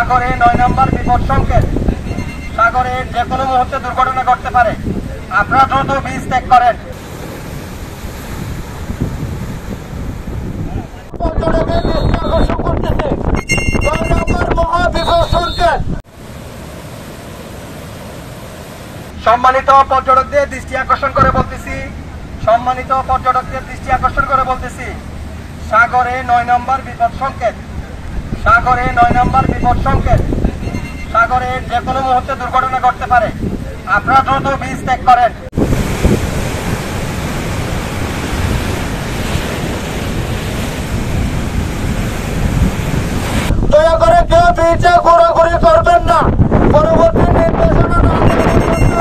সাগরে ৯ নম্বর বিপদ সংকেত। সাগরে যে কোনো মুহূর্তে দুর্ঘটনা ঘটতে পারে, আপনারা দ্রুত বীজ ত্যাগ করেন। সম্মানিত পর্যটকদের দৃষ্টি আকর্ষণ করে বলতেছি, সম্মানিত পর্যটকদের দৃষ্টি আকর্ষণ করে বলতেছি, সাগরে ৯ নম্বর বিপদ সংকেত। সাগরে ৯ নম্বর বিপদ সংকেত। সাগরে যে কোনো মুহূর্তে দুর্ঘটনা ঘটতে পারে, আপনারা দ্রুত বীজ ত্যাগ করেন। দয়া করে কেউ বিচে ঘোরাঘুরি করবেন না। পরবর্তী নির্দেশনা না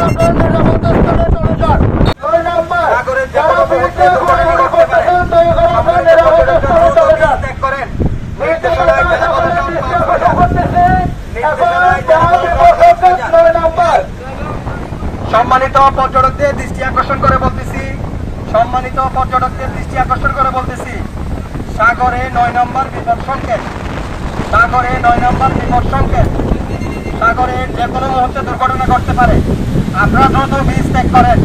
আপনার নিরাপত্তা স্থানে চলে যান। ৯ নম্বর যারা বিচে ঘোরাঘুরি করতেছেন দয়া করে আপনার নিরাপত্তা স্থানে চলে যান। সম্মানিত পর্যটকদের দৃষ্টি আকর্ষণ করে বলতেছি, সম্মানিত পর্যটকদের দৃষ্টি আকর্ষণ করে বলতেছি, সাগরে ৯ নম্বর বিপদ সংকেত। সাগরে ৯ নম্বর বিপদ সংকেত। সাগরে যে কোনো মুহূর্তে দুর্ঘটনা ঘটতে পারে, আপনারা দ্রুত বীজ ত্যাগ করেন।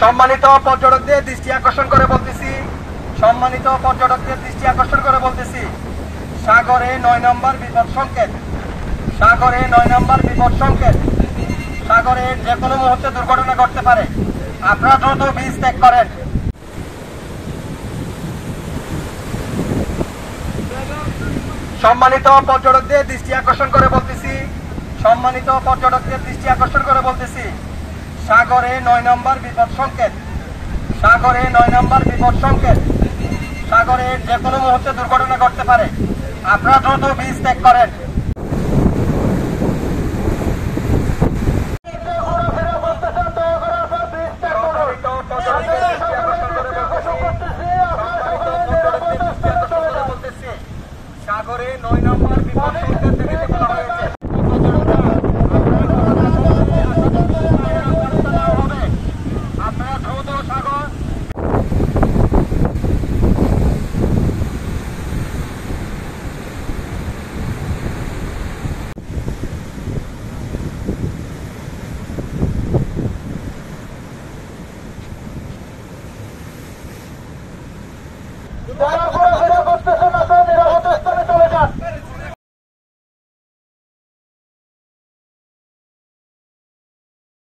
সম্মানিত পর্যটকদের দৃষ্টি আকর্ষণ করে বলতেছি, সম্মানিত পর্যটকদের দৃষ্টি আকর্ষণ করে বলতেছি, সাগরে ৯ নম্বর বিপদ সংকেত। সাগরে ৯ নম্বর বিপদ সংকেত। সাগরে যে কোনো মুহূর্তে দুর্ঘটনা ঘটতে পারে, আপনারা দ্রুত বীজ ত্যাগ করেন। সম্মানিত পর্যটকদের দৃষ্টি আকর্ষণ করে বলতেছি, সম্মানিত পর্যটকদের দৃষ্টি আকর্ষণ করে বলতেছি, সাগরে ৯ নম্বর বিপদ সংকেত। সাগরে ৯ নম্বর বিপদ সংকেত। সাগরে যে কোনো মুহূর্তে দুর্ঘটনা ঘটতে পারে, আপনারা দ্রুত বীজ ত্যাগ করেন। সাগরে ৯ নম্বর বিপদ সংকেত।